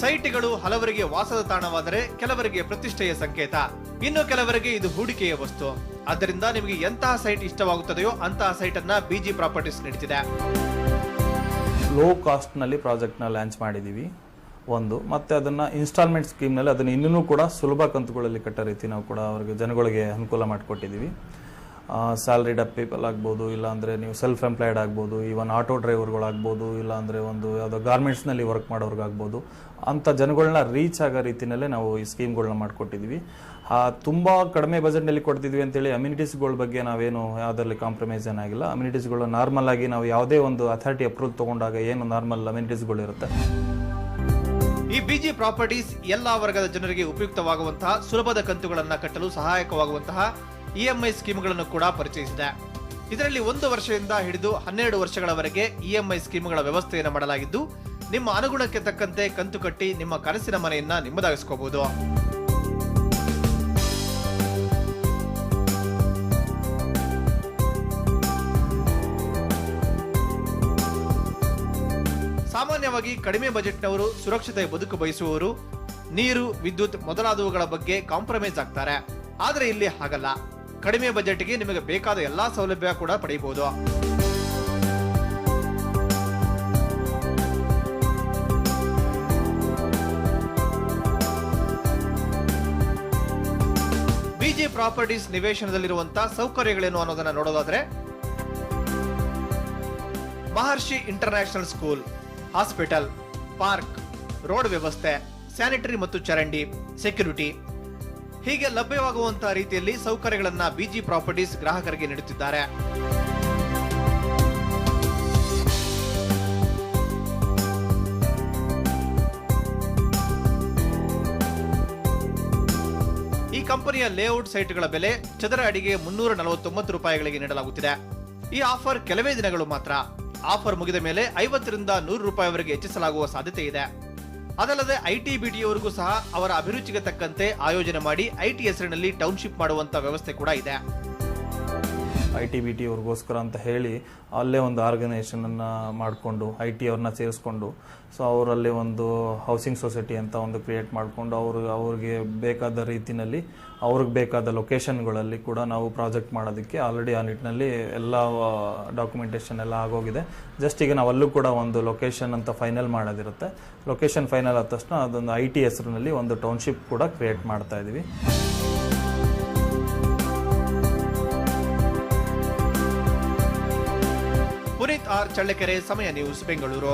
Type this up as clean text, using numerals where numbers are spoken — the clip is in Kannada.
ಸೈಟ್ಗಳು ಹಲವರಿಗೆ ವಾಸದ ತಾಣವಾದರೆ ಕೆಲವರಿಗೆ ಪ್ರತಿಷ್ಠೆಯ ಸಂಕೇತ, ಇನ್ನು ಕೆಲವರಿಗೆ ಇದು ಹೂಡಿಕೆಯ ವಸ್ತು. ಆದ್ದರಿಂದ ನಿಮಗೆ ಎಂತಹ ಸೈಟ್ ಇಷ್ಟವಾಗುತ್ತದೆಯೋ ಅಂತಹ ಸೈಟ್ ಅನ್ನ ಬಿಜಿ ಪ್ರಾಪರ್ಟೀಸ್ ನೀಡುತ್ತಿದೆ. ಲೋ ಕಾಸ್ಟ್ ನಲ್ಲಿ ಪ್ರಾಜೆಕ್ಟ್ ನ ಲಾಂಚ್ ಮಾಡಿದೀವಿ ಒಂದು, ಮತ್ತೆ ಅದನ್ನ ಇನ್ಸ್ಟಾಲ್ಮೆಂಟ್ ಸ್ಕೀಮ್ ನಲ್ಲಿ ಅದನ್ನ ಇನ್ನೂ ಕೂಡ ಸುಲಭ ಕಂತುಗಳಲ್ಲಿ ಕಟ್ಟೋ ರೀತಿ ನಾವು ಕೂಡ ಅವರಿಗೆ ಜನಗಳಿಗೆ ಅನುಕೂಲ ಮಾಡಿಕೊಟ್ಟಿದ್ದೀವಿ. ಸ್ಯಾಲರಿಡ್ ಅಪ್ ಪೀಪಲ್ ಆಗ್ಬೋದು, ಇಲ್ಲಾಂದರೆ ನೀವು ಸೆಲ್ಫ್ ಎಂಪ್ಲಾಯ್ಡ್ ಆಗ್ಬೋದು, ಈವನ್ ಆಟೋ ಡ್ರೈವರ್ಗಳಾಗ್ಬೋದು, ಇಲ್ಲಾಂದರೆ ಒಂದು ಯಾವುದೋ ಗಾರ್ಮೆಂಟ್ಸ್ನಲ್ಲಿ ವರ್ಕ್ ಮಾಡೋರ್ಗಾಗ್ಬೋದು, ಅಂಥ ಜನಗಳನ್ನ ರೀಚ್ ಆಗೋ ರೀತಿಯಲ್ಲೇ ನಾವು ಈ ಸ್ಕೀಮ್ಗಳನ್ನ ಮಾಡಿಕೊಟ್ಟಿದ್ದೀವಿ. ತುಂಬ ಕಡಿಮೆ ಬಜೆಟ್ನಲ್ಲಿ ಕೊಡ್ತಿದ್ವಿ ಅಂತೇಳಿ ಅಮ್ಯುನಿಟೀಸ್ಗಳ ಬಗ್ಗೆ ನಾವೇನು ಯಾವುದರಲ್ಲಿ ಕಾಂಪ್ರಮೈಸ್ ಏನಾಗಿಲ್ಲ. ಅಮ್ಯುನಿಟೀಸ್ಗಳು ನಾರ್ಮಲ್ ಆಗಿ ನಾವು ಯಾವುದೇ ಒಂದು ಅಥಾರಿಟಿ ಅಪ್ರೂವಲ್ ತೊಗೊಂಡಾಗ ಏನು ನಾರ್ಮಲ್ ಅಮ್ಯುನಿಟೀಸ್ಗಳು ಇರುತ್ತೆ. ಈ ಬಿಜಿ ಪ್ರಾಪರ್ಟೀಸ್ ಎಲ್ಲಾ ವರ್ಗದ ಜನರಿಗೆ ಉಪಯುಕ್ತವಾಗುವಂತಹ ಸುಲಭದ ಕಂತುಗಳನ್ನು ಕಟ್ಟಲು ಸಹಾಯಕವಾಗುವಂತಹ ಇಎಂಐ ಸ್ಕೀಮ್ಗಳನ್ನು ಕೂಡ ಪರಿಚಯಿಸಿದೆ. ಇದರಲ್ಲಿ 1 ವರ್ಷದಿಂದ ಹಿಡಿದು 12 ವರ್ಷಗಳವರೆಗೆ ಇಎಂಐ ಸ್ಕೀಮ್ಗಳ ವ್ಯವಸ್ಥೆಯನ್ನು ಮಾಡಲಾಗಿದ್ದು, ನಿಮ್ಮ ಅನುಗುಣಕ್ಕೆ ತಕ್ಕಂತೆ ಕಂತು ಕಟ್ಟಿ ನಿಮ್ಮ ಕನಸಿನ ಮನೆಯನ್ನ ನಿಮ್ಮದಾಗಿಸಿಕೊಳ್ಳಬಹುದು. ಸಾಮಾನ್ಯವಾಗಿ ಕಡಿಮೆ ಬಜೆಟ್ನವರು ಸುರಕ್ಷಿತ ಬದುಕು ಬಯಸುವವರು ನೀರು, ವಿದ್ಯುತ್ ಮೊದಲಾದವುಗಳ ಬಗ್ಗೆ ಕಾಂಪ್ರಮೈಸ್ ಆಗ್ತಾರೆ. ಆದರೆ ಇಲ್ಲಿ ಹಾಗಲ್ಲ. ಕಡಿಮೆ ಬಜೆಟ್ಗೆ ನಿಮಗೆ ಬೇಕಾದ ಎಲ್ಲಾ ಸೌಲಭ್ಯ ಕೂಡ ಪಡೆಯಬಹುದು. ಬಿಜಿ ಪ್ರಾಪರ್ಟೀಸ್ ನಿವೇಶನದಲ್ಲಿರುವಂತಹ ಸೌಕರ್ಯಗಳೇನು ಅನ್ನೋದನ್ನ ನೋಡೋದಾದ್ರೆ, Maharishi international school, hospital, park, road ವ್ಯವಸ್ಥೆ, ಸ್ಯಾನಿಟರಿ ಮತ್ತು ಚರಂಡಿ, ಸೆಕ್ಯೂರಿಟಿ ಹೀಗೆ ಲಭ್ಯವಾಗುವಂತಹ ರೀತಿಯಲ್ಲಿ ಸೌಕರ್ಯಗಳನ್ನ ಬಿಜಿ ಪ್ರಾಪರ್ಟೀಸ್ ಗ್ರಾಹಕರಿಗೆ ನೀಡುತ್ತಿದ್ದಾರೆ. ಈ ಕಂಪನಿಯ ಲೇಔಟ್ ಸೈಟ್ಗಳ ಬೆಲೆ ಚದರ ಅಡಿಗೆ 349 ರೂಪಾಯಿಗಳಿಗೆ ನೀಡಲಾಗುತ್ತಿದೆ. ಈ ಆಫರ್ ಕೆಲವೇ ದಿನಗಳು ಮಾತ್ರ. ಆಫರ್ ಮುಗಿದ ಮೇಲೆ 50 ರಿಂದ 100 ರೂಪಾಯಿವರೆಗೆ ಹೆಚ್ಚಿಸಲಾಗುವ ಸಾಧ್ಯತೆ ಇದೆ. ಅದಲ್ಲದೆ ಐಟಿ ಬಿಟಿಯವರಿಗೂ ಸಹ ಅವರ ಅಭಿರುಚಿಗೆ ತಕ್ಕಂತೆ ಆಯೋಜನೆ ಮಾಡಿ ಐಟಿ ಹೆಸರಿನಲ್ಲಿ ಟೌನ್ಶಿಪ್ ಮಾಡುವಂತ ವ್ಯವಸ್ಥೆ ಕೂಡ ಇದೆ. ಐಟಿ ಬಿಟಿ ಅವ್ರಿಗೋಸ್ಕರ ಅಂತ ಹೇಳಿ ಅಲ್ಲೇ ಒಂದು ಆರ್ಗನೈಸೇಷನ್ ಅನ್ನ ಮಾಡಿಕೊಂಡು ಐಟಿ ಅವ್ರನ್ನ ಸೇರಿಸ್ಕೊಂಡು, ಸೊ ಅವರಲ್ಲಿ ಒಂದು ಹೌಸಿಂಗ್ ಸೊಸೈಟಿ ಅಂತ ಒಂದು ಕ್ರಿಯೇಟ್ ಮಾಡಿಕೊಂಡು ಅವ್ರಿಗೆ ಬೇಕಾದ ರೀತಿಯಲ್ಲಿ ಅವ್ರಿಗೆ ಬೇಕಾದ ಲೊಕೇಶನ್ಗಳಲ್ಲಿ ಕೂಡ ನಾವು ಪ್ರಾಜೆಕ್ಟ್ ಮಾಡೋದಕ್ಕೆ ಆಲ್ರೆಡಿ ಆ ನಿಟ್ಟಿನಲ್ಲಿ ಎಲ್ಲ ಡಾಕ್ಯುಮೆಂಟೇಷನ್ ಎಲ್ಲ ಆಗೋಗಿದೆ. ಜಸ್ಟ್ ಈಗ ನಾವು ಅಲ್ಲೂ ಕೂಡ ಒಂದು ಲೊಕೇಶನ್ ಅಂತ ಫೈನಲ್ ಮಾಡೋದಿರುತ್ತೆ. ಲೊಕೇಶನ್ ಫೈನಲ್ ಆದ ತಕ್ಷಣ ಅದೊಂದು ಐಟಿ ಹೆಸರಿನಲ್ಲಿ ಒಂದು ಟೌನ್ಶಿಪ್ ಕೂಡ ಕ್ರಿಯೇಟ್ ಮಾಡ್ತಾ ಇದ್ದೀವಿ. ಪುನೀತ್ ಆರ್ ಚಳ್ಳಕೆರೆ, ಸಮಯ ನ್ಯೂಸ್, ಬೆಂಗಳೂರು.